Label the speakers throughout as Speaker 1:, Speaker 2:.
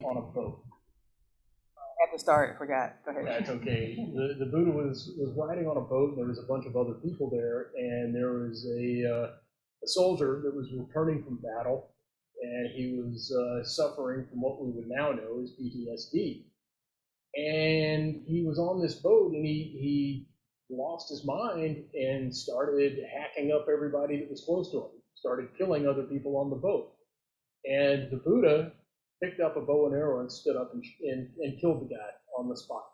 Speaker 1: on a boat.
Speaker 2: At the start, I forgot. Go ahead.
Speaker 1: That's okay. The Buddha was riding on a boat, and there was a bunch of other people there, and there was a soldier that was returning from battle, and he was suffering from what we would now know as PTSD. And he was on this boat, and he lost his mind and started hacking up everybody that was close to him, started killing other people on the boat. And the Buddha picked up a bow and arrow and stood up and killed the guy on the spot.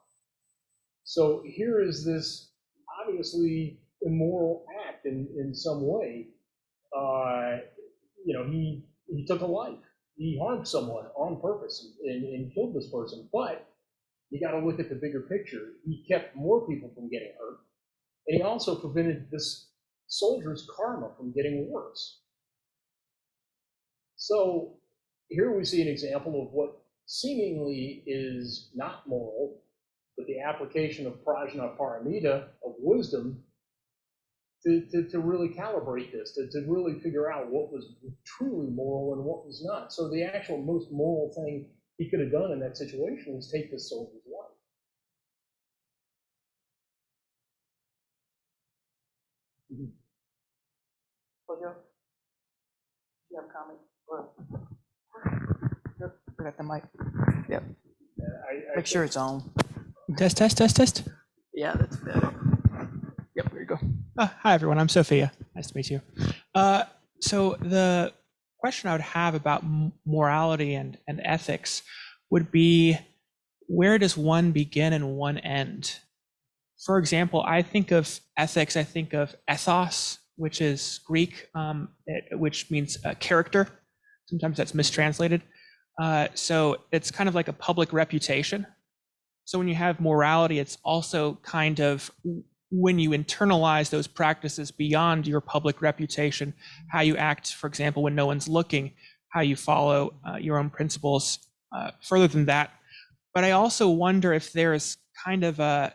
Speaker 1: So here is this obviously immoral act in some way. He took a life. He harmed someone on purpose and killed this person. But you got to look at the bigger picture. He kept more people from getting hurt, and he also prevented this soldier's karma from getting worse. So here we see an example of what seemingly is not moral, but the application of prajna paramita, of wisdom, to really calibrate this, to really figure out what was truly moral and what was not. So the actual most moral thing he could have done in that situation was take this soldier's life.
Speaker 2: Joe, do you have a comment? Forgot the mic. Yep. Make sure it's on.
Speaker 3: Test.
Speaker 2: Yeah, that's better. Yep, there you go.
Speaker 3: Hi, everyone. I'm Sophia. Nice to meet you. So the question I would have about morality and ethics would be, where does one begin and one end? For example, I think of ethics, I think of ethos, which is Greek, which means character. Sometimes that's mistranslated. So it's kind of like a public reputation. So when you have morality, it's also kind of when you internalize those practices beyond your public reputation, how you act, for example, when no one's looking, how you follow your own principles further than that. But I also wonder if there's kind of a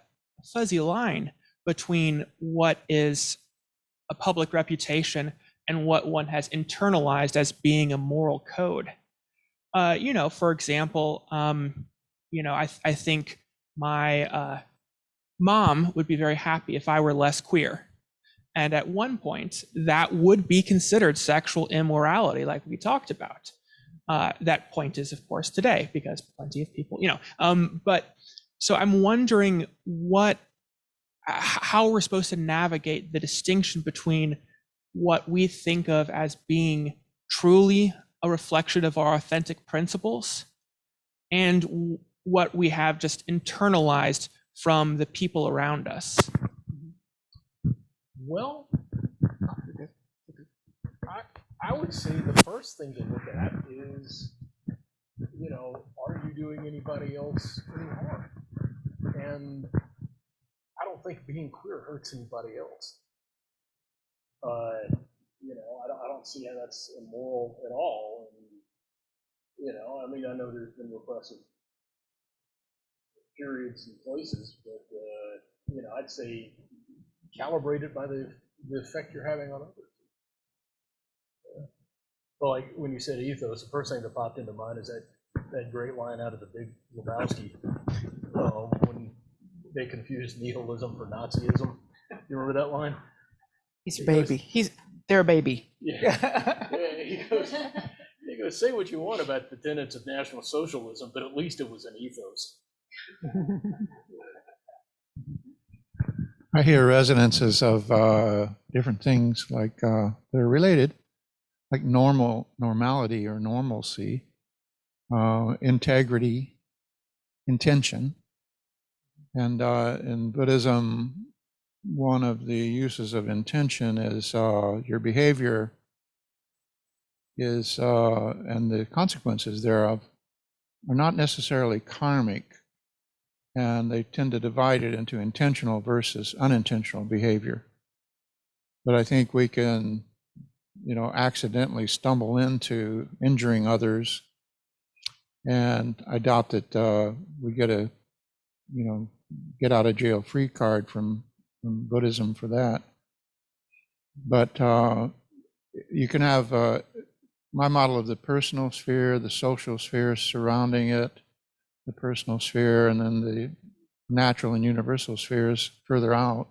Speaker 3: fuzzy line between what is a public reputation and what one has internalized as being a moral code. For example, I think my mom would be very happy if I were less queer. And at one point, that would be considered sexual immorality, like we talked about. That point is, of course, today, because plenty of people, but so I'm wondering how we're supposed to navigate the distinction between what we think of as being truly a reflection of our authentic principles and what we have just internalized from the people around us.
Speaker 1: Well, I would say the first thing to look at is, are you doing anybody else any harm? And I don't think being queer hurts anybody else. I don't see how that's immoral at all. And, I know there's been repressive periods and places, but, I'd say calibrate it by the effect you're having on others. Yeah. Well, like when you said ethos, the first thing that popped into mind is that great line out of The Big Lebowski, when they confused nihilism for Nazism. You remember that line?
Speaker 2: He's a baby. They're a baby.
Speaker 1: Yeah. He goes, say what you want about the tenets of National Socialism, but at least it was an ethos.
Speaker 4: I hear resonances of different things like they're related, like normality or normalcy, integrity, intention. And in Buddhism, one of the uses of intention is your behavior is, and the consequences thereof are not necessarily karmic, and they tend to divide it into intentional versus unintentional behavior. But I think we can, accidentally stumble into injuring others, and I doubt that we get a, get out of jail free card from Buddhism for that. But you can have my model of the personal sphere, the social sphere surrounding it, the personal sphere, and then the natural and universal spheres further out.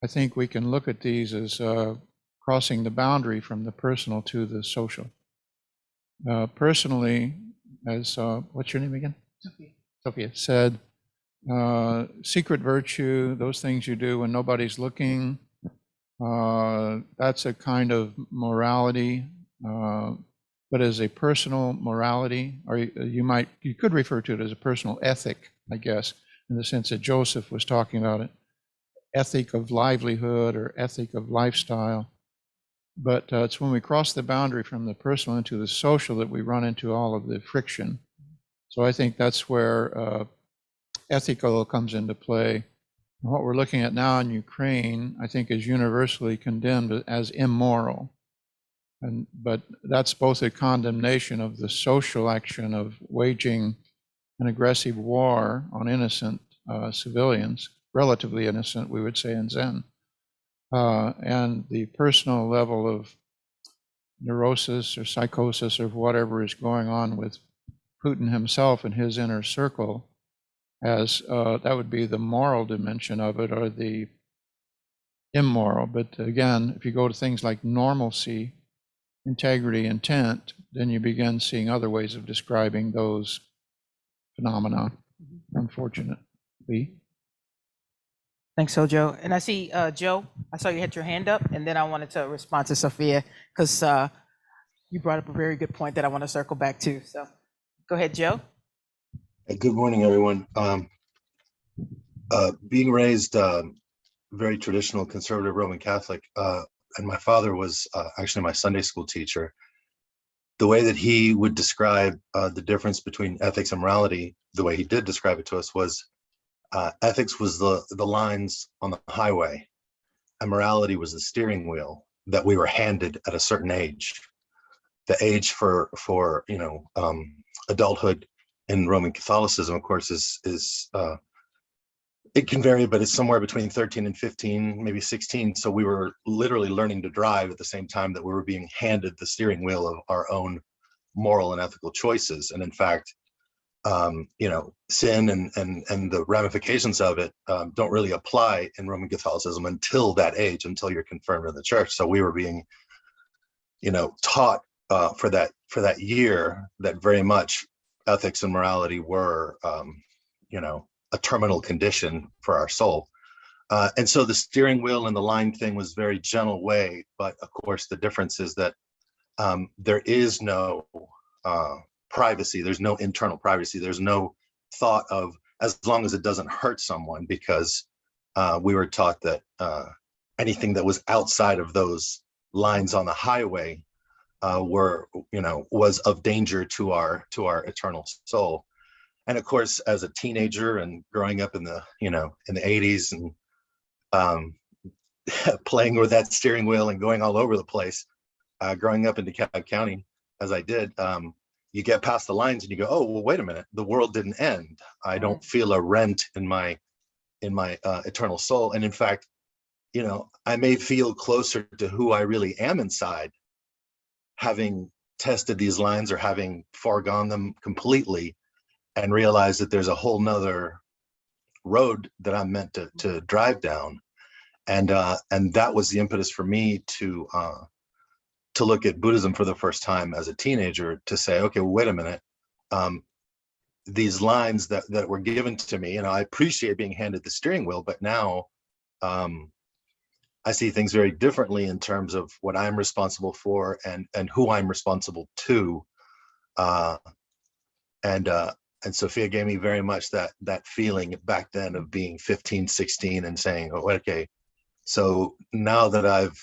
Speaker 4: I think we can look at these as crossing the boundary from the personal to the social. Personally, as what's your name again? Sophia said, secret virtue, those things you do when nobody's looking, that's a kind of morality, but as a personal morality, or you could refer to it as a personal ethic, I guess, in the sense that Joseph was talking about it, ethic of livelihood or ethic of lifestyle. But it's when we cross the boundary from the personal into the social that we run into all of the friction. So I think that's where ethical comes into play. And what we're looking at now in Ukraine, I think, is universally condemned as immoral. But that's both a condemnation of the social action of waging an aggressive war on innocent civilians, relatively innocent, we would say in Zen, and the personal level of neurosis or psychosis or whatever is going on with Putin himself and his inner circle, as that would be the moral dimension of it, or the immoral. But again, if you go to things like normalcy, integrity, intent, then you begin seeing other ways of describing those phenomena, unfortunately.
Speaker 2: Thanks, Sojo. And I see, Joe, I saw you had your hand up, and then I wanted to respond to Sophia, because you brought up a very good point that I want to circle back to. So go ahead, Joe.
Speaker 5: Good morning, everyone. Being raised very traditional conservative Roman Catholic, and my father was actually my Sunday school teacher. The way that he would describe the difference between ethics and morality, the way he did describe it to us, was ethics was the lines on the highway, and morality was the steering wheel that we were handed at a certain age. The age for adulthood in Roman Catholicism, of course, is it can vary, but it's somewhere between 13 and 15, maybe 16. So we were literally learning to drive at the same time that we were being handed the steering wheel of our own moral and ethical choices. And in fact, sin and the ramifications of it don't really apply in Roman Catholicism until that age, until you're confirmed in the church. So we were being, taught for that year that very much ethics and morality were, a terminal condition for our soul. And so the steering wheel and the line thing was very gentle way, but of course the difference is that there is no privacy. There's no internal privacy. There's no thought of, as long as it doesn't hurt someone, because we were taught that anything that was outside of those lines on the highway was of danger to our eternal soul. And of course, as a teenager and growing up in the 80s and playing with that steering wheel and going all over the place, growing up in DeKalb County, as I did, you get past the lines and you go, oh, well, wait a minute, the world didn't end. I don't feel a rent in my eternal soul. And in fact, I may feel closer to who I really am inside, having tested these lines or having foregone them completely, and realize that there's a whole nother road that I'm meant to drive down. And that was the impetus for me to look at Buddhism for the first time as a teenager, to say, okay, well, wait a minute. These lines that were given to me, I appreciate being handed the steering wheel, but now I see things very differently in terms of what I'm responsible for and who I'm responsible to. And Sophia gave me very much that feeling back then of being 15, 16 and saying, oh, okay, so now that I've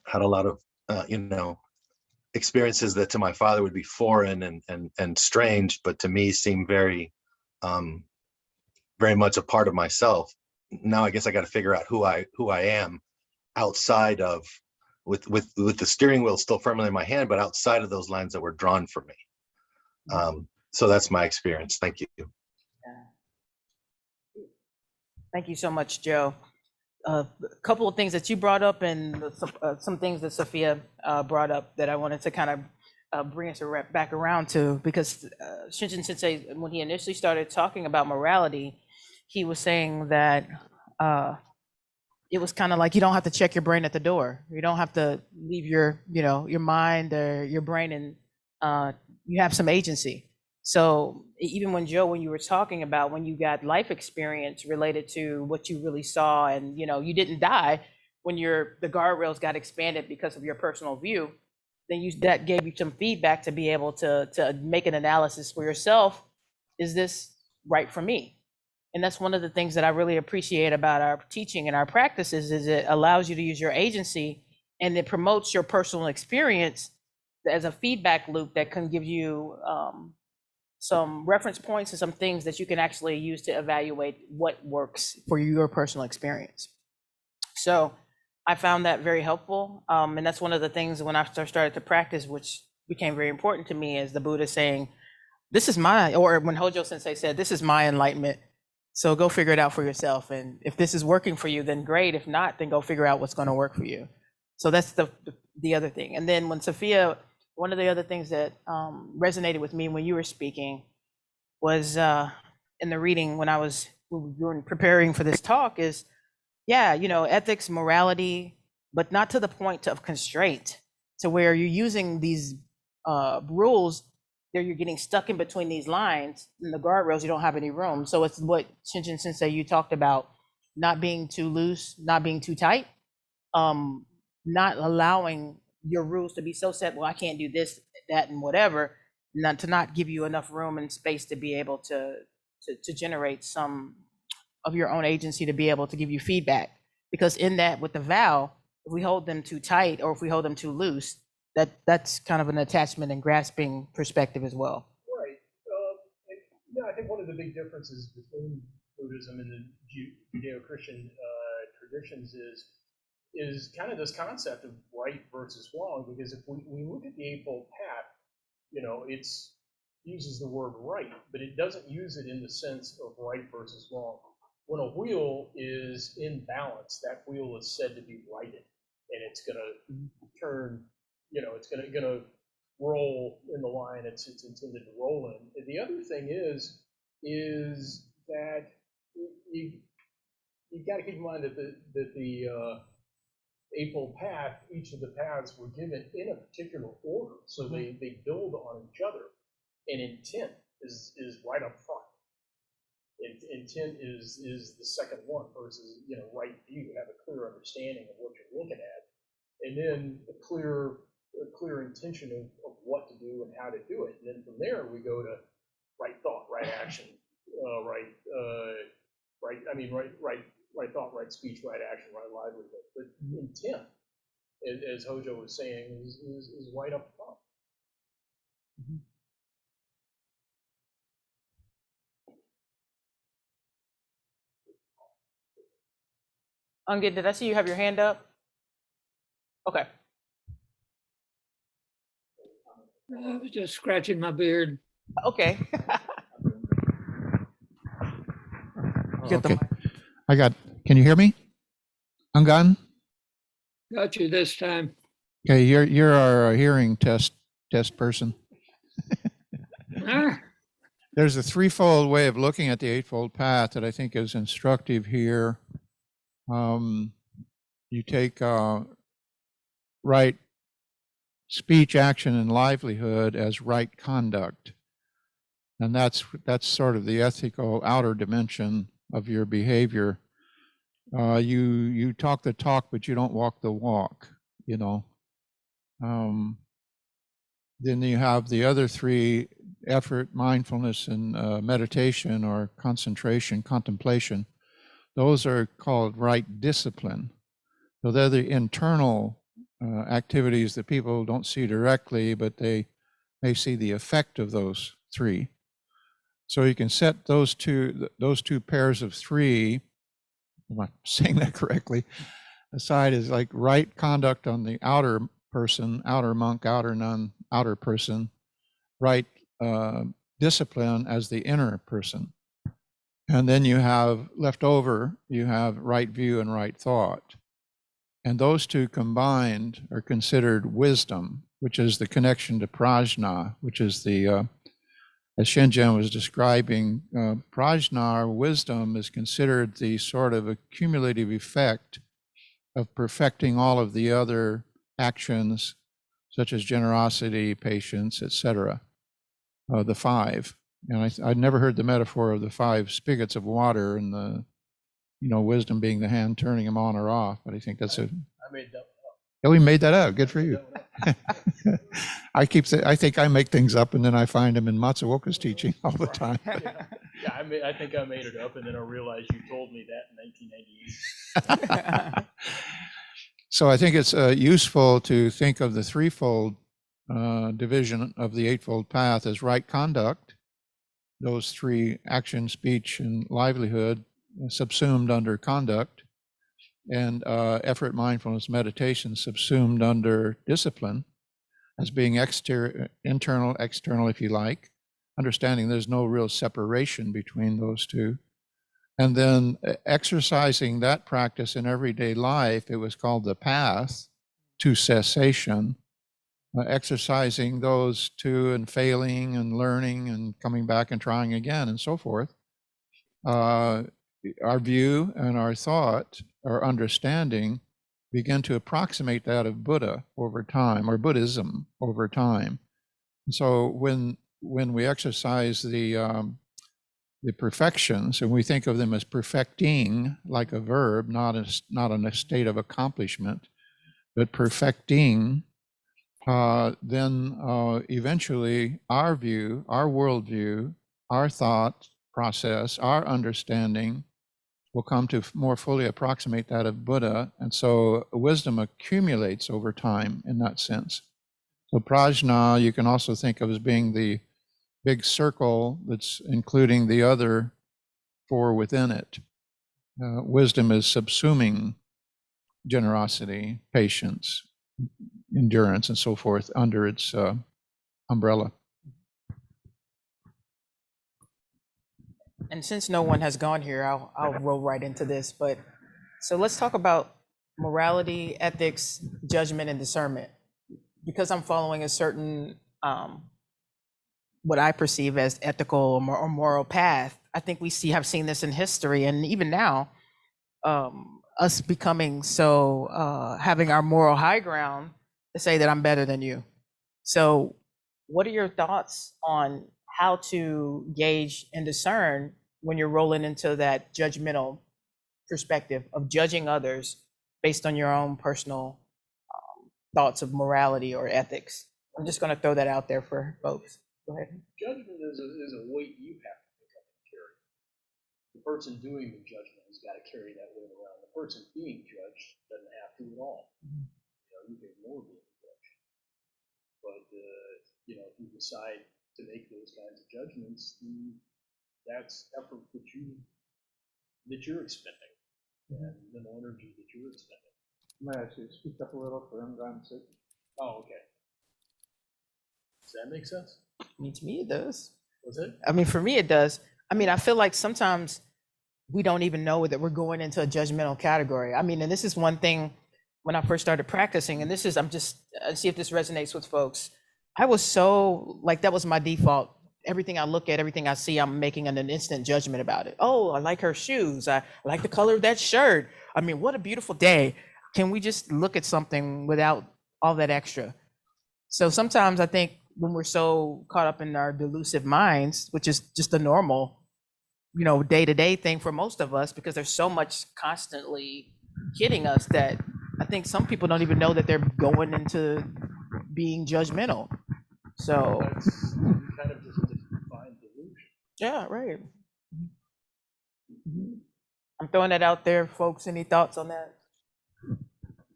Speaker 5: had a lot of, experiences that to my father would be foreign and strange, but to me seem very, very much a part of myself. Now I guess I got to figure out who I am outside of, with the steering wheel still firmly in my hand, but outside of those lines that were drawn for me. So that's my experience. Thank you.
Speaker 2: Thank you so much, Joe. a couple of things that you brought up and some things that Sophia brought up that I wanted to kind of bring us back around to, because Shinjin Sensei, when he initially started talking about morality, he was saying that it was kind of like you don't have to check your brain at the door. You don't have to leave your, your mind or your brain, and you have some agency. So even when you were talking about when you got life experience related to what you really saw, and you didn't die when the guardrails got expanded because of your personal view, then that gave you some feedback to be able to make an analysis for yourself. Is this right for me? And that's one of the things that I really appreciate about our teaching and our practices, is it allows you to use your agency, and it promotes your personal experience as a feedback loop that can give you some reference points and some things that you can actually use to evaluate what works for your personal experience. So I found that very helpful. And that's one of the things when I started to practice, which became very important to me, is the Buddha saying, this is or when Hojo Sensei said, this is my enlightenment. So go figure it out for yourself. And if this is working for you, then great. If not, then go figure out what's going to work for you. So that's the other thing. And then when Sophia, one of the other things that resonated with me when you were speaking was in the reading when we were preparing for this talk is, ethics, morality, but not to the point of constraint, to where you're using these rules, there you're getting stuck in between these lines, and the guardrails, you don't have any room. So it's what Shinjin Sensei, you talked about, not being too loose, not being too tight, not allowing your rules to be so set, well, I can't do this, that, and whatever, to not give you enough room and space to be able to generate some of your own agency, to be able to give you feedback. Because in that, with the vow, if we hold them too tight or if we hold them too loose, that's kind of an attachment and grasping perspective as well.
Speaker 1: Right. I think one of the big differences between Buddhism and the Judeo-Christian traditions is kind of this concept of right versus wrong. Because if we look at the Eightfold Path, it uses the word right, but it doesn't use it in the sense of right versus wrong. When a wheel is in balance, that wheel is said to be righted, and it's going to turn. It's going to roll in the line it's intended to roll in. And the other thing is that you've got to keep in mind that the Eightfold Path, each of the paths were given in a particular order, so they build on each other. And intent is right up front. Intent is the second one versus right view. Have a clear understanding of what you're looking at, and then a clear intention of what to do and how to do it. And then from there we go to right thought, right action, right thought, right speech, right action, right livelihood. But intent, as Hojo was saying, is right up front.
Speaker 2: Ungan, did I see you have your hand up? Okay.
Speaker 6: I was just scratching my beard.
Speaker 2: Okay. Get the
Speaker 4: Okay.
Speaker 2: mic.
Speaker 4: Can you hear me? Ungan?
Speaker 6: Got you this time.
Speaker 4: Okay, you're our hearing test person.
Speaker 6: Ah,
Speaker 4: There's a threefold way of looking at the Eightfold Path that I think is instructive here. You take right speech, action, and livelihood as right conduct. And that's sort of the ethical outer dimension of your behavior. You talk the talk, but you don't walk the walk, Then you have the other three: effort, mindfulness, and meditation or concentration, contemplation. Those are called right discipline. So they're the internal activities that people don't see directly, but they may see the effect of those three. So you can set those two pairs of three, am I saying that correctly, aside as like right conduct on the outer person, outer monk, outer nun, outer person, right discipline as the inner person. And then you have left over, you have right view and right thought. And those two combined are considered wisdom, which is the connection to prajna, which is the, as Shenjian was describing, prajna, or wisdom, is considered the sort of accumulative effect of perfecting all of the other actions, such as generosity, patience, etc., the five. And I'd never heard the metaphor of the five spigots of water and the, wisdom being the hand turning them on or off. But I think that's
Speaker 1: I made that up.
Speaker 4: Yeah, we made that up. Good for you. I think I make things up and then I find them in Matsuoka's teaching all the time.
Speaker 1: Yeah, I think I made it up, and then I realized you told me that in 1998.
Speaker 4: So I think it's useful to think of the threefold division of the Eightfold Path as right conduct, those three: action, speech, and livelihood, subsumed under conduct, and effort, mindfulness, meditation subsumed under discipline, as being internal, external, if you like, understanding there's no real separation between those two. And then exercising that practice in everyday life, it was called the path to cessation. Exercising those two and failing and learning and coming back and trying again and so forth. Our view and our thought, our understanding, begin to approximate that of Buddha over time, or Buddhism over time. And so when we exercise the perfections, and we think of them as perfecting, like a verb, not in a state of accomplishment, but perfecting, then eventually our view, our worldview, our thought process, our understanding will come to more fully approximate that of Buddha. And so wisdom accumulates over time in that sense. So prajna, you can also think of as being the big circle that's including the other four within it. Wisdom is subsuming generosity, patience, endurance, and so forth under its umbrella.
Speaker 2: And since no one has gone here, I'll roll right into this. But so let's talk about morality, ethics, judgment, and discernment. Because I'm following a certain, what I perceive as ethical or moral path, I think we have seen this in history, and even now, us becoming so, having our moral high ground to say that I'm better than you. So what are your thoughts on how to gauge and discern when you're rolling into that judgmental perspective of judging others based on your own personal thoughts of morality or ethics? I'm just going to throw that out there for folks. Go ahead.
Speaker 1: Judgment is a weight you have to pick up and carry. The person doing the judgment has got to carry that weight around. The person being judged doesn't have to at all. You can ignore being judged. But if you decide to make those kinds of judgments, that's effort that you're expending, and the energy that you're expending.
Speaker 4: May I actually speak up a little for Ungan's sake?
Speaker 1: Oh, okay. Does that make sense?
Speaker 2: I mean, to me, it does.
Speaker 1: Was it?
Speaker 2: I mean, for me, it does. I mean, I feel like sometimes we don't even know that we're going into a judgmental category. I mean, and this is one thing when I first started practicing, and see if this resonates with folks. I was so, that was my default. Everything I look at, everything I see, I'm making an instant judgment about it. Oh, I like her shoes. I like the color of that shirt. I mean, what a beautiful day. Can we just look at something without all that extra? So sometimes I think when we're so caught up in our delusive minds, which is just a normal, day-to-day thing for most of us, because there's so much constantly hitting us that I think some people don't even know that they're going into being judgmental. So
Speaker 1: That's kind of just a defined delusion.
Speaker 2: yeah, right. I'm throwing that out there, folks. Any thoughts on that?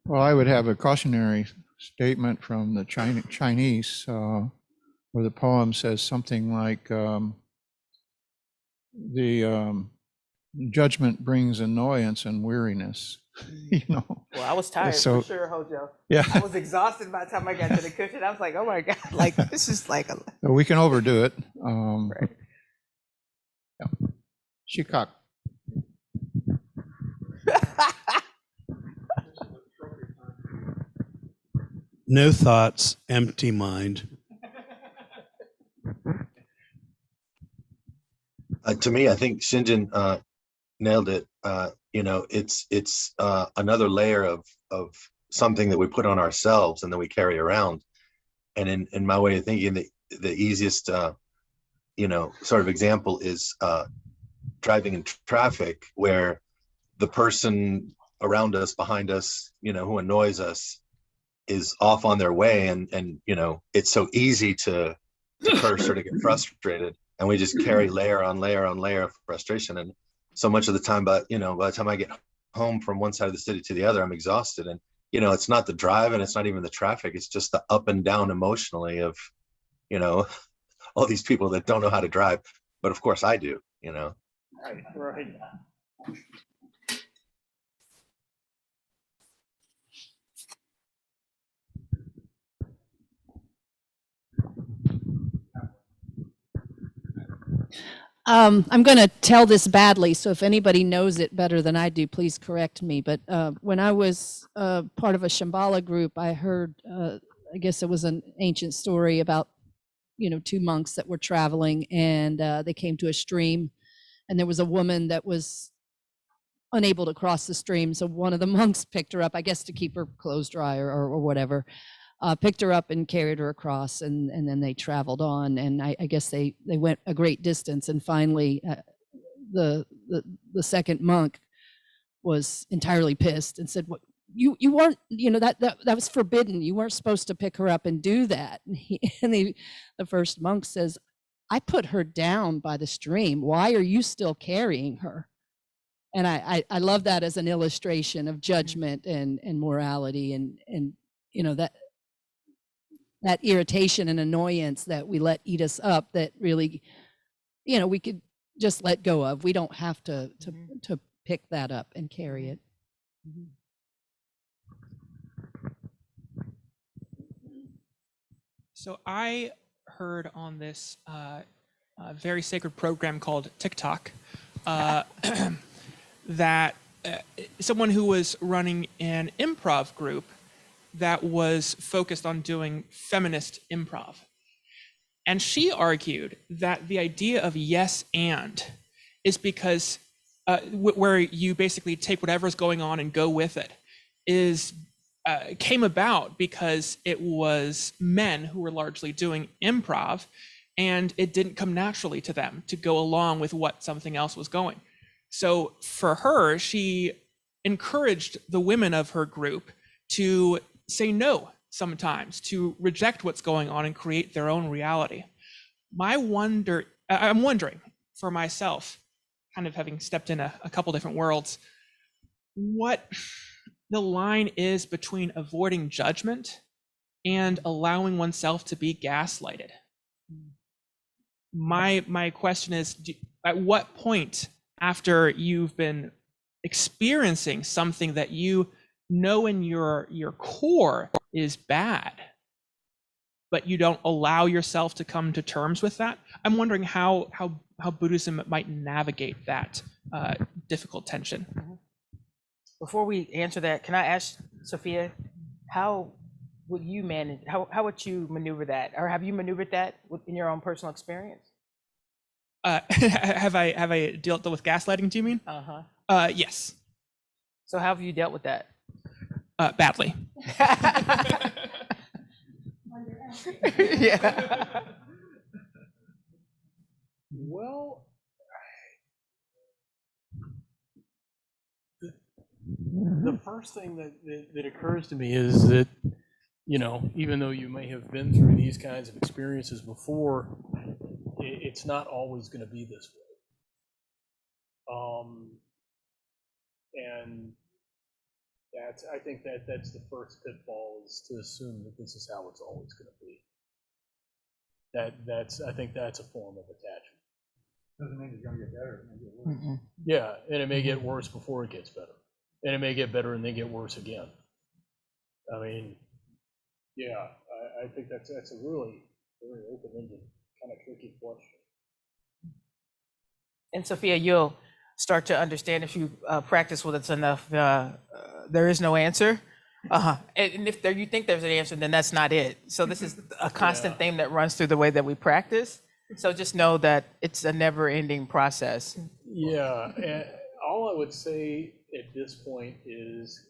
Speaker 4: Well, I would have a cautionary statement from the Chinese, where the poem says something like, the judgment brings annoyance and weariness.
Speaker 2: Well, I was tired
Speaker 4: So-
Speaker 2: for sure, Hojo.
Speaker 4: Yeah,
Speaker 2: I was exhausted by the time I got to the cushion. I was like, oh my God, this is like
Speaker 4: we can overdo it.
Speaker 2: Right.
Speaker 4: Yeah. Shikak.
Speaker 7: No thoughts, empty mind.
Speaker 5: To me, I think Shinjin nailed it. It's another layer of something that we put on ourselves and then we carry around. And in my way of thinking, the easiest sort of example is driving in traffic, where the person around us, behind us, who annoys us, is off on their way, and it's so easy to curse or to get frustrated, and we just carry layer on layer on layer of frustration. And so much of the time, by the time I get home from one side of the city to the other, I'm exhausted. And it's not the drive, and it's not even the traffic, it's just the up and down emotionally of all these people that don't know how to drive, but of course I do.
Speaker 1: Right.
Speaker 8: I'm going to tell this badly, so if anybody knows it better than I do, please correct me. But when I was part of a Shambhala group, I heard, I guess it was an ancient story about, two monks that were traveling, and they came to a stream, and there was a woman that was unable to cross the stream. So one of the monks picked her up, I guess to keep her clothes dry or whatever. Picked her up and carried her across, and then they traveled on, and I guess they went a great distance, and finally the second monk was entirely pissed and said, "What, you weren't, that was forbidden. You weren't supposed to pick her up and do that." And the first monk says, "I put her down by the stream. Why are you still carrying her?" And I love that as an illustration of judgment and morality, and that irritation and annoyance that we let eat us up, that really, we could just let go of. We don't have to pick that up and carry it.
Speaker 3: So I heard on this very sacred program called TikTok that someone who was running an improv group that was focused on doing feminist improv. And she argued that the idea of yes and is because where you basically take whatever's going on and go with it, is came about because it was men who were largely doing improv, and it didn't come naturally to them to go along with what something else was going. So for her, she encouraged the women of her group to say no sometimes, to reject what's going on and create their own reality. I'm wondering for myself, kind of having stepped in a couple different worlds, what the line is between avoiding judgment and allowing oneself to be gaslighted. My question is, at what point, after you've been experiencing something that you know in your core is bad, but you don't allow yourself to come to terms with that? I'm wondering how Buddhism might navigate that difficult tension.
Speaker 2: Before we answer that, can I ask Sophia, how would you manage, how would you maneuver that? Or have you maneuvered that in your own personal experience?
Speaker 3: Have I dealt with gaslighting, do you mean? Yes.
Speaker 2: So how have you dealt with that?
Speaker 3: Badly.
Speaker 2: Yeah.
Speaker 1: Well, the first thing that occurs to me is that, even though you may have been through these kinds of experiences before, it's not always going to be this way. And I think that's the first pitfall, is to assume that this is how it's always going to be. I think that's a form of attachment.
Speaker 4: Doesn't mean it's going to get better. It may get worse.
Speaker 1: Yeah, and it may get worse before it gets better. And it may get better and then get worse again. I mean, yeah, I think that's a really very open-ended, kind of tricky question.
Speaker 2: And Sophia, you'll start to understand if you practice with it enough, there is no answer. And if you think there's an answer, then that's not it. So this is a constant theme that runs through the way that we practice. So just know that it's a never-ending process.
Speaker 1: Yeah, and all I would say at this point is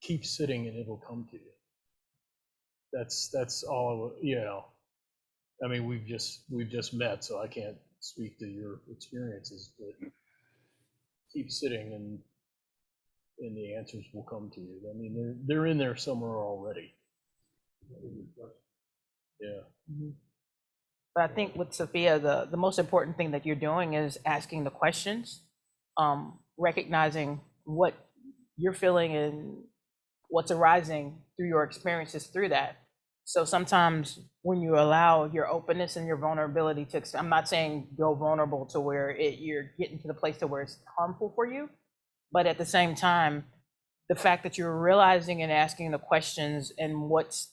Speaker 1: keep sitting and it'll come to you. That's all, I mean, we've just met, so I can't speak to your experiences, but keep sitting and the answers will come to you. I mean, they're in there somewhere already. Yeah.
Speaker 2: But I think with Sophia, the most important thing that you're doing is asking the questions, recognizing what you're feeling and what's arising through your experiences through that. So sometimes when you allow your openness and your vulnerability to, I'm not saying go vulnerable to where you're getting to the place to where it's harmful for you, but at the same time, the fact that you're realizing and asking the questions and what's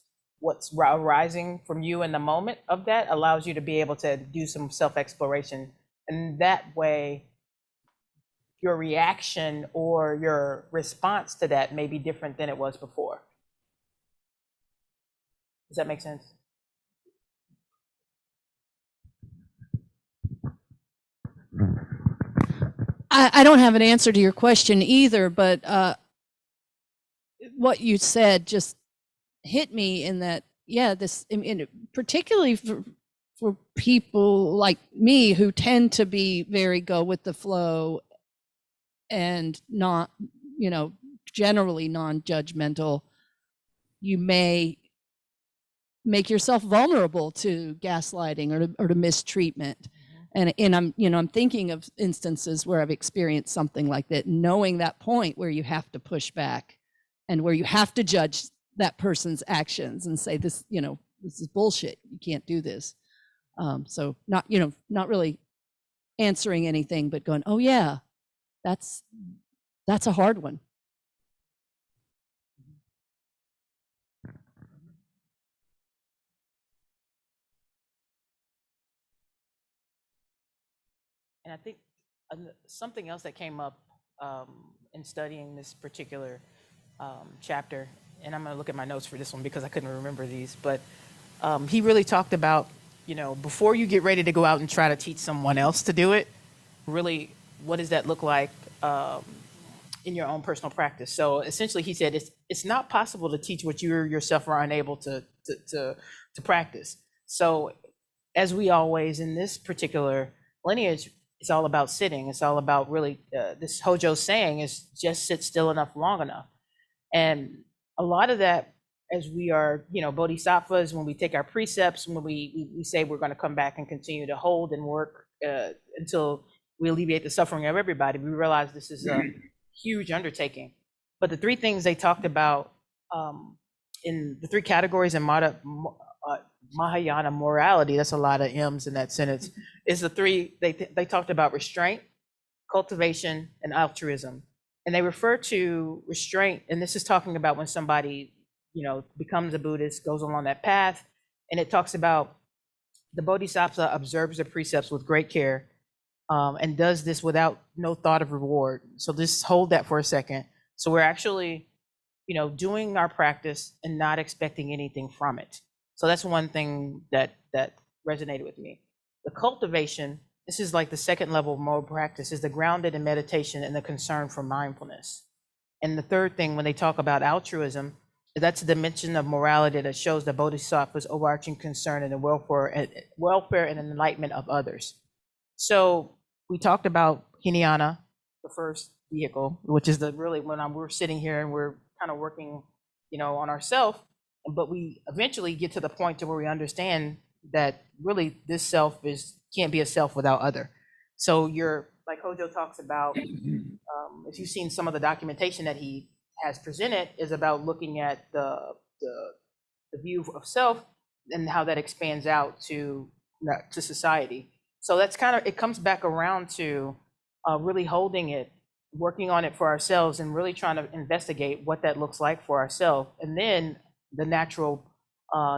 Speaker 2: arising from you in the moment of that allows you to be able to do some self-exploration. And that way, your reaction or your response to that may be different than it was before. Does that make sense?
Speaker 8: I don't have an answer to your question either, but what you said just hit me in that, particularly for people like me who tend to be very go with the flow and not, generally non-judgmental, you may make yourself vulnerable to gaslighting or to mistreatment. And I'm thinking of instances where I've experienced something like that, knowing that point where you have to push back and where you have to judge that person's actions and say, this is bullshit. You can't do this. So not really answering anything, but going, oh yeah, that's a hard one.
Speaker 2: And I think something else that came up in studying this particular chapter, and I'm going to look at my notes for this one because I couldn't remember these, but he really talked about, before you get ready to go out and try to teach someone else to do it, really, what does that look like in your own personal practice? So essentially, he said it's not possible to teach what you yourself are unable to practice. So as we always in this particular lineage, it's all about sitting. It's all about really, this Hojo saying is just sit still enough, long enough. And a lot of that, as we are, bodhisattvas, when we take our precepts, when we say we're going to come back and continue to hold and work until we alleviate the suffering of everybody, we realize this is a huge undertaking. But the three things they talked about in the three categories in Mahayana morality, that's a lot of M's in that sentence, is the three, they talked about restraint, cultivation, and altruism. And they refer to restraint, and this is talking about when somebody, becomes a Buddhist, goes along that path, and it talks about the bodhisattva observes the precepts with great care and does this without no thought of reward. So just hold that for a second. So we're actually, doing our practice and not expecting anything from it. So that's one thing that resonated with me. The cultivation, this is like the second level of moral practice, is the grounded in meditation and the concern for mindfulness. And the third thing, when they talk about altruism, that's a dimension of morality that shows the bodhisattva's overarching concern in the welfare and enlightenment of others. So we talked about Hinayana, the first vehicle, which is really when we're sitting here and we're kind of working, on ourselves. But we eventually get to the point to where we understand that really this self can't be a self without other. So like Hojo talks about, if you've seen some of the documentation that he has presented, is about looking at the view of self and how that expands out to society. So that's it comes back around to really holding it, working on it for ourselves, and really trying to investigate what that looks like for ourselves. And then the natural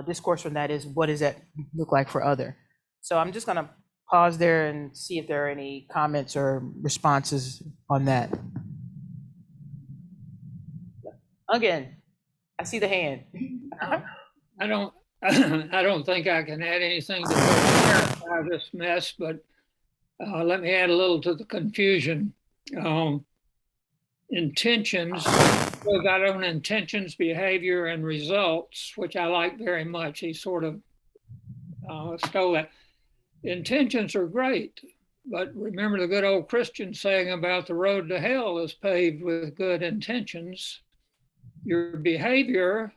Speaker 2: discourse from that is, what does that look like for other? So I'm just going to pause there and see if there are any comments or responses on that. Again, I see the hand.
Speaker 6: I don't, I don't think I can add anything to clarify this mess, but let me add a little to the confusion. Intentions, we've got on intentions, behavior, and results, which I like very much. He sort of stole that. Intentions are great, but remember the good old Christian saying about the road to hell is paved with good intentions. Your behavior,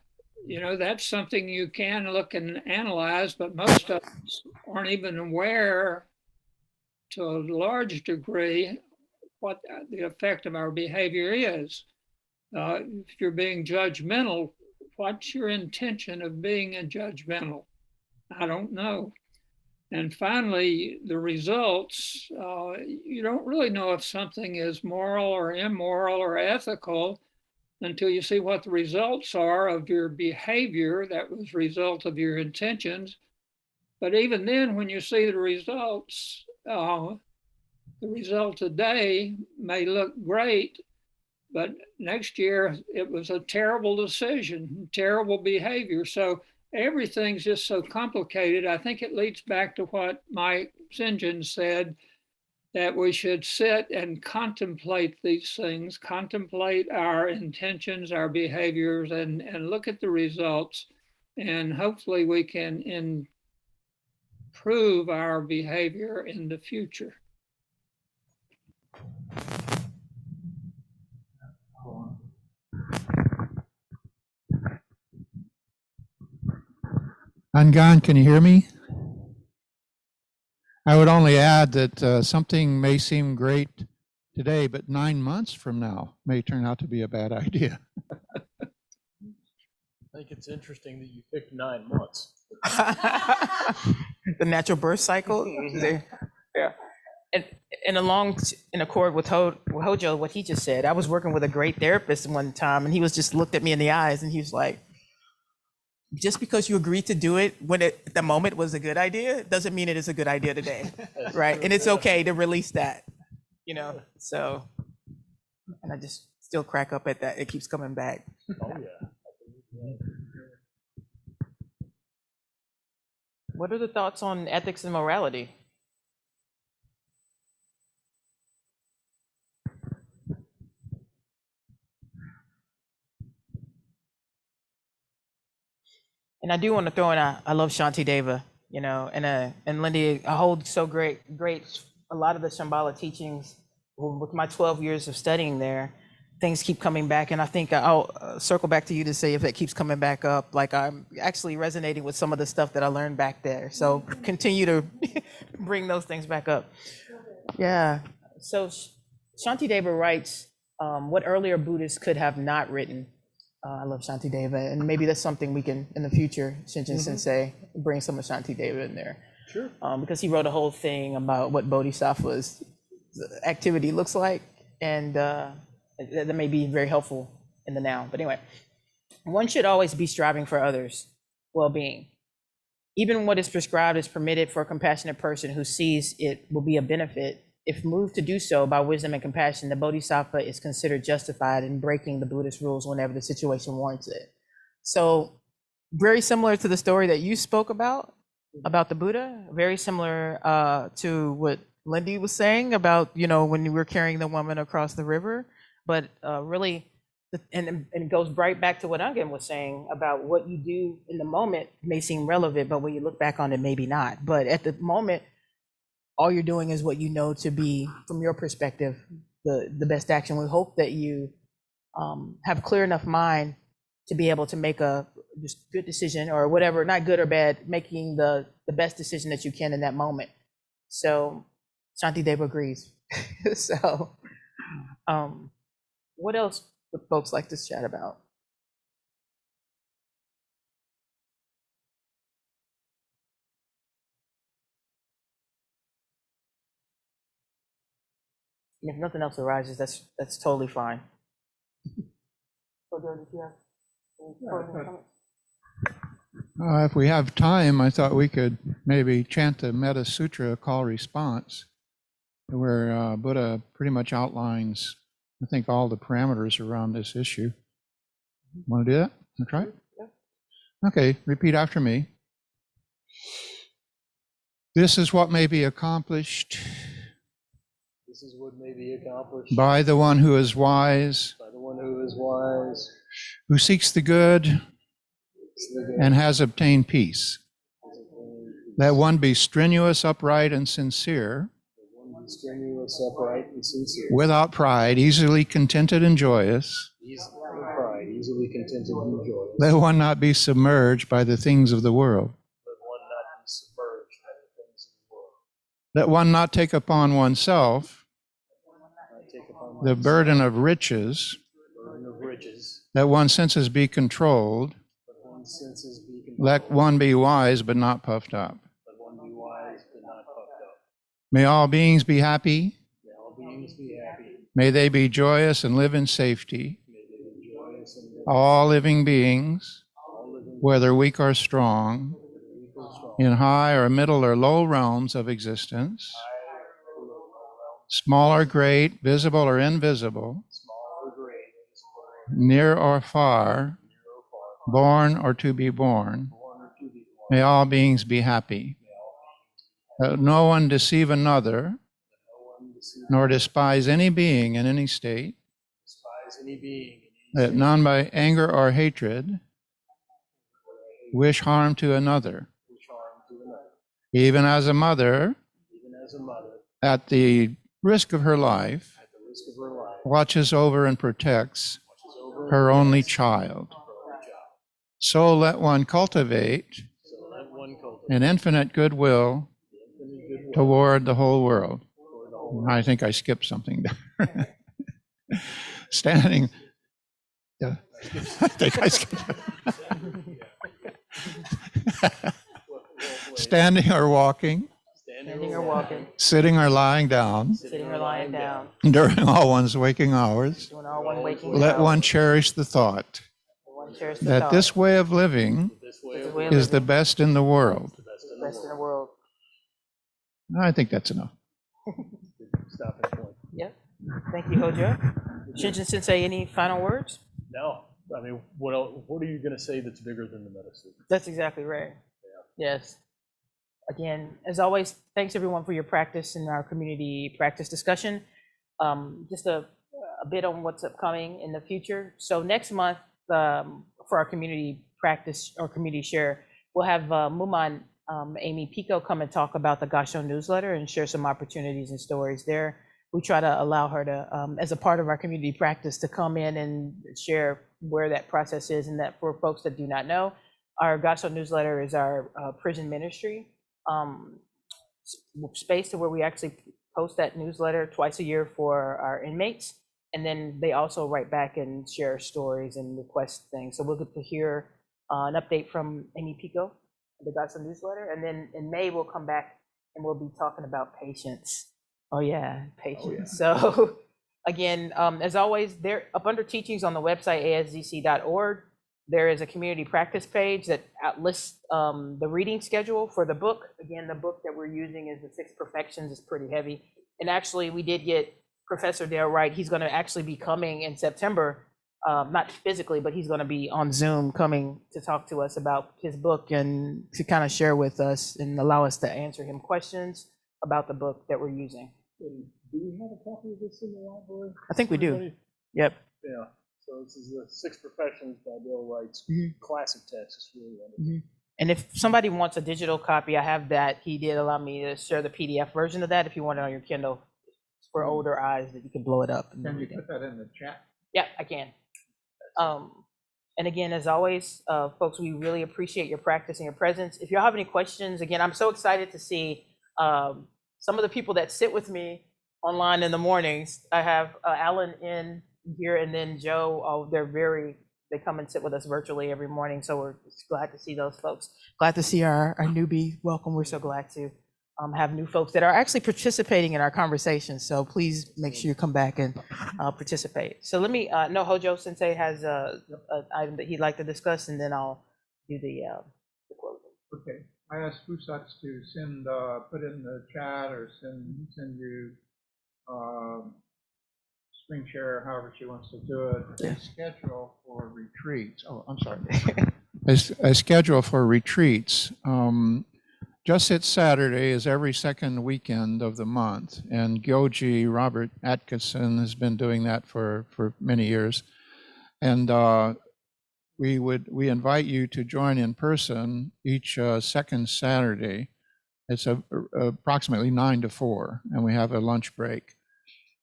Speaker 6: you know, that's something you can look and analyze, but most of us aren't even aware to a large degree what the effect of our behavior is. If you're being judgmental, what's your intention of being a judgmental? I don't know. And finally, the results, you don't really know if something is moral or immoral or ethical until you see what the results are of your behavior that was a result of your intentions. But even then, when you see the results today may look great, but next year it was a terrible decision, terrible behavior. So everything's just so complicated. I think it leads back to what Mike St. said, that we should sit and contemplate these things, contemplate our intentions, our behaviors, and look at the results. And hopefully we can improve our behavior in the future.
Speaker 4: Ungan, can you hear me? I would only add that something may seem great today, but 9 months from now may turn out to be a bad idea.
Speaker 1: I think it's interesting that you picked 9 months.
Speaker 2: The natural birth cycle. Yeah. And in accord with Hojo, what he just said, I was working with a great therapist one time, and he was just looked at me in the eyes, and he was like, just because you agreed to do it when it, at the moment was a good idea, doesn't mean it is a good idea today, right? And it's okay to release that, you know? So, and I just still crack up at that. It keeps coming back.
Speaker 1: Oh, yeah.
Speaker 2: What are the thoughts on ethics and morality? And I do want to throw in, I love Shanti Deva, you know, and Lindy, I hold so great, a lot of the Shambhala teachings with my 12 years of studying there, things keep coming back. And I think I'll circle back to you to say if it keeps coming back up, like I'm actually resonating with some of the stuff that I learned back there. So continue to bring those things back up. Yeah. So Shanti Deva writes what earlier Buddhists could have not written. I love Shanti Deva, and maybe that's something we can, in the future, Shinjin Sensei, bring some of Shanti Deva in there.
Speaker 1: Sure.
Speaker 2: Because he wrote a whole thing about what Bodhisattva's activity looks like, and that may be very helpful in the now. But anyway, one should always be striving for others' well-being. Even what is prescribed is permitted for a compassionate person who sees it will be a benefit. If moved to do so by wisdom and compassion, the Bodhisattva is considered justified in breaking the Buddhist rules whenever the situation warrants it. So very similar to the story that you spoke about the Buddha, very similar to what Lindy was saying about, you know, when you were carrying the woman across the river, but really, and it goes right back to what Ungan was saying about what you do in the moment may seem relevant, but when you look back on it, maybe not. But at the moment, all you're doing is what you know to be, from your perspective, the best action. We hope that you have clear enough mind to be able to make a just good decision, or whatever, not good or bad, making the best decision that you can in that moment. So Shanti Deva agrees. So what else would folks like to chat about? And if nothing else arises, that's totally fine. So, Joe, did you have any closing comments?
Speaker 4: If we have time, I thought we could maybe chant the Metta Sutra call response, where Buddha pretty much outlines, I think, all the parameters around this issue. Want to do that? Want to try it?
Speaker 2: Yeah.
Speaker 4: Okay, repeat after me. This is what may be accomplished
Speaker 1: This is what may be accomplished
Speaker 4: by the one who is wise,
Speaker 1: by the one who is wise,
Speaker 4: who seeks the good and has obtained peace. Let one be strenuous, upright, and sincere,
Speaker 1: one be strenuous, upright, and sincere,
Speaker 4: without pride, easily contented and joyous.
Speaker 1: without pride, easily contented and joyous.
Speaker 4: Let one not be submerged by the things of the world.
Speaker 1: Let one not be submerged by the things of the world.
Speaker 4: Let one not take upon oneself
Speaker 1: Not take upon
Speaker 4: the
Speaker 1: oneself
Speaker 4: burden of riches.
Speaker 1: the burden of riches.
Speaker 4: Let one's senses be controlled.
Speaker 1: Let one's senses be controlled.
Speaker 4: Let one be wise but not puffed up.
Speaker 1: Let one be wise, but not puffed up.
Speaker 4: May all beings be happy.
Speaker 1: May all beings be happy.
Speaker 4: May they be joyous and live in safety.
Speaker 1: May they be joyous and live
Speaker 4: All living beings,
Speaker 1: all living
Speaker 4: whether weak or strong,
Speaker 1: weak or strong.
Speaker 4: in high or middle or low realms of existence, small or great, visible or invisible,
Speaker 1: Small or great,
Speaker 4: near or far, born or to be born,
Speaker 1: born or to be born.
Speaker 4: may all beings be happy. Let no one deceive another,
Speaker 1: No one deceive,
Speaker 4: nor despise any being in any state.
Speaker 1: despise any being.
Speaker 4: Let none by anger or hatred wish harm to another.
Speaker 1: Which harm to another.
Speaker 4: Even as a mother,
Speaker 1: Even as a mother,
Speaker 4: at the risk of her life,
Speaker 1: at the risk of her life,
Speaker 4: watches over and protects
Speaker 1: watches over
Speaker 4: her only
Speaker 1: protects
Speaker 4: child.
Speaker 1: her only child.
Speaker 4: So let one cultivate
Speaker 1: So let one cultivate
Speaker 4: an infinite goodwill
Speaker 1: the infinite goodwill
Speaker 4: toward the whole world.
Speaker 1: toward the whole
Speaker 4: I think I skipped something there. Standing. Yeah. I think I skipped. Standing or walking,
Speaker 2: Standing or walking,
Speaker 4: sitting or lying down,
Speaker 2: sitting or lying down,
Speaker 4: during all one's waking hours,
Speaker 2: doing all one waking
Speaker 4: let
Speaker 2: hours.
Speaker 4: one cherish the thought
Speaker 2: One cherish the
Speaker 4: that
Speaker 2: thought.
Speaker 4: this way of living
Speaker 1: This way
Speaker 2: This
Speaker 1: of
Speaker 2: way of
Speaker 4: is the
Speaker 2: living
Speaker 4: best in the world.
Speaker 1: the best
Speaker 2: is
Speaker 1: in
Speaker 2: the
Speaker 1: the
Speaker 2: best in the
Speaker 1: world.
Speaker 2: world.
Speaker 4: I think that's enough.
Speaker 1: Stopping point.
Speaker 2: Yep. Thank you, Hojo. Shinjin Sensei, any final words?
Speaker 1: No, I mean, what are you going to say that's bigger than the medicine?
Speaker 2: That's exactly right. Yes. Again, as always, thanks everyone for your practice in our community practice discussion. Just a bit on what's upcoming in the future. So next month, for our community practice or community share, we'll have Muman Amy Pico come and talk about the Gasho newsletter and share some opportunities and stories there. We try to allow her to, as a part of our community practice, to come in and share where that process is, and that for folks that do not know, our Gasho newsletter is our prison ministry space where we actually post that newsletter twice a year for our inmates. And then they also write back and share stories and request things. So we'll get to hear an update from Amy Pico, the Gasho newsletter. And then in May, we'll come back and we'll be talking about patience. Oh yeah, patience. So again, as always, they're up under teachings on the website, ASZC.org. There is a community practice page that lists the reading schedule for the book. Again, the book that we're using is The Six Perfections. It's pretty heavy. And actually, we did get Professor Dale Wright. He's going to actually be coming in September, not physically, but he's going to be on Zoom coming to talk to us about his book and to kind of share with us and allow us to answer him questions about the book that we're using.
Speaker 1: And do we have a copy of this in the library?
Speaker 2: I think we do.
Speaker 1: Everybody?
Speaker 2: Yep.
Speaker 1: Yeah. So this is the Six Professions by Bill Wright's classic text. It's really wonderful.
Speaker 2: And if somebody wants a digital copy, I have that. He did allow me to share the PDF version of that if you want it on your Kindle. It's for older eyes that you can blow it up. And
Speaker 4: Can you
Speaker 2: everything.
Speaker 4: put that in the chat?
Speaker 2: Yeah, I can. And again, as always, folks, we really appreciate your practice and your presence. If y'all have any questions, again, I'm so excited to see some of the people that sit with me online in the mornings. I have Alan in here, and then Joe. They come and sit with us virtually every morning. So we're just glad to see those folks. Glad to see our newbie. Welcome. We're so glad to have new folks that are actually participating in our conversation. So please make sure you come back and participate. So let me know Hojo Sensei has an item that he'd like to discuss, and then I'll do the
Speaker 4: Okay, I asked Fusats to send, put in the chat or send you screen share, however she wants to do it.
Speaker 2: Yeah.
Speaker 4: A schedule for retreats. Oh, I'm sorry. A schedule for retreats. Just It's Saturday is every second weekend of the month, and Gyoji Robert Atkinson has been doing that for many years. And we invite you to join in person each second Saturday. It's approximately 9 to 4, and we have a lunch break.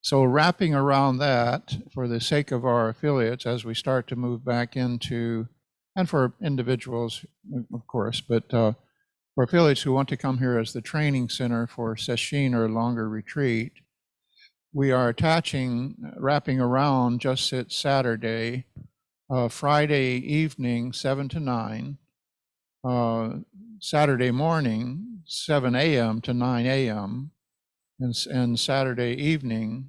Speaker 4: So wrapping around that, for the sake of our affiliates, as we start to move back into, and for individuals, of course, but for affiliates who want to come here as the training center for sesshin or longer retreat, we are attaching, wrapping around Just Sit Saturday, Friday evening, 7 to 9, Saturday morning, 7 a.m. to 9 a.m., and Saturday evening,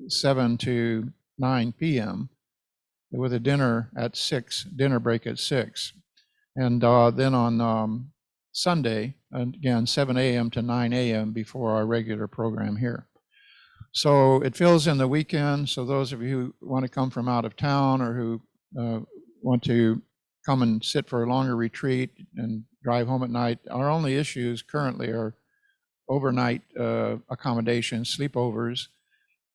Speaker 4: 7 to 9 p.m., with a dinner break at 6. And then on Sunday, again, 7 a.m. to 9 a.m. before our regular program here. So it fills in the weekend. So those of you who want to come from out of town or who want to come and sit for a longer retreat and drive home at night, our only issues currently are overnight accommodations, sleepovers,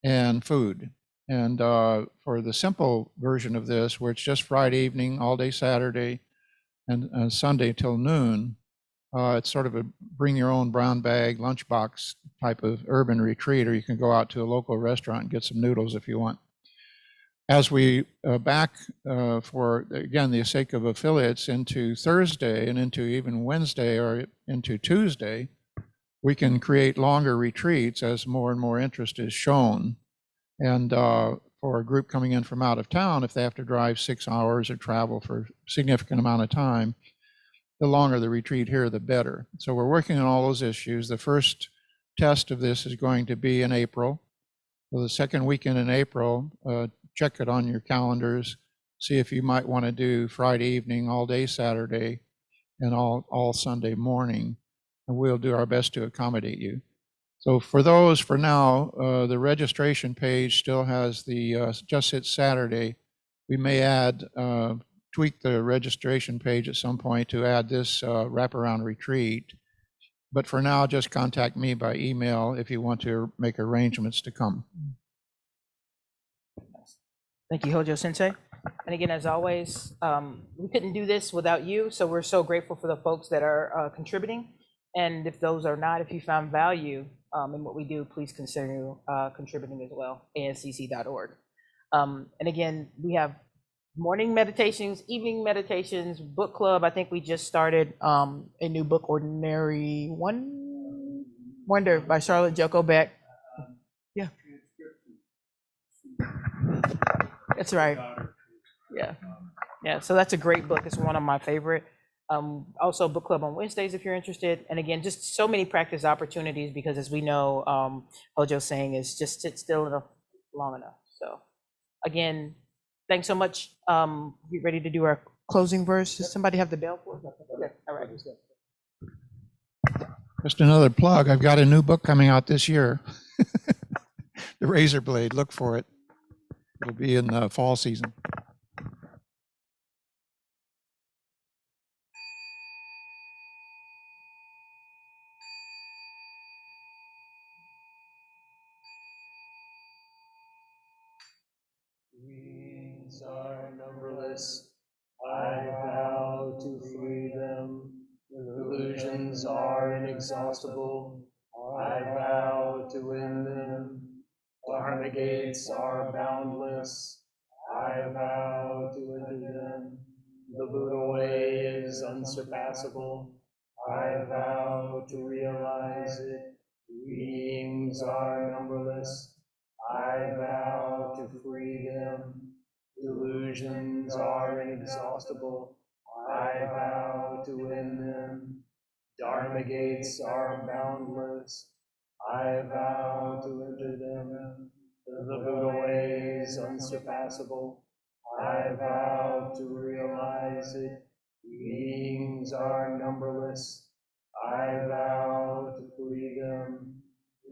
Speaker 4: and food. And for the simple version of this, where it's just Friday evening, all day Saturday, and Sunday till noon, it's sort of a bring your own brown bag lunchbox type of urban retreat, or you can go out to a local restaurant and get some noodles if you want. As we back for, again, the sake of affiliates, into Thursday and into even Wednesday or into Tuesday, we can create longer retreats as more and more interest is shown. And for a group coming in from out of town, if they have to drive 6 hours or travel for a significant amount of time, the longer the retreat here, the better. So we're working on all those issues. The first test of this is going to be in April. So the second weekend in April, check it on your calendars, see if you might want to do Friday evening, all day Saturday, and all Sunday morning, and we'll do our best to accommodate you. So for those, for now, the registration page still has the Just Sit Saturday. We may add, tweak the registration page at some point to add this wraparound retreat. But for now, just contact me by email if you want to make arrangements to come.
Speaker 2: Thank you, Hojo Sensei. And again, as always, we couldn't do this without you, so we're so grateful for the folks that are contributing. And if those are not, if you found value in what we do, please consider contributing as well, ASZC.org. And again, we have morning meditations, evening meditations, book club. I think we just started a new book, Ordinary Wonder by Charlotte Joko Beck. Yeah. That's right. Yeah. Yeah. So that's a great book. It's one of my favorite. Also book club on Wednesdays if you're interested. And again, just so many practice opportunities because as we know, Hojo's saying is just sit still enough long enough. So again, thanks so much. Get ready to do our closing verse. Does somebody have the bell for us? Okay. All right.
Speaker 4: Just another plug. I've got a new book coming out this year. The Razor Blade. Look for it. It'll be in the fall season.
Speaker 1: Beings are numberless. I vow to free them. Illusions are inexhaustible. I vow to end them. Dharma gates are boundless. I vow to enter them. The Buddha way is unsurpassable. I vow to realize it. Beings are numberless. I vow to free them. Illusions are inexhaustible. I vow to end them. Dharma gates are boundless. I vow to enter them. The Buddha way is unsurpassable. I vow to realize it. Beings wrongs are numberless. I vow to flee them.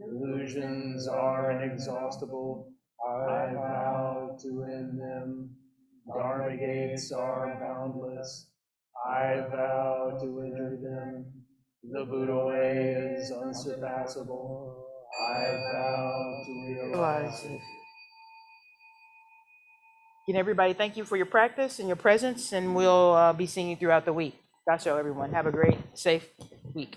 Speaker 1: Illusions are inexhaustible. I vow to end them. Dharma gates are boundless. I vow to enter them. The Buddha way is unsurpassable. I vow to realize it.
Speaker 2: Again, everybody, thank you for your practice and your presence, and we'll be seeing you throughout the week. Gassho, everyone. Have a great, safe week.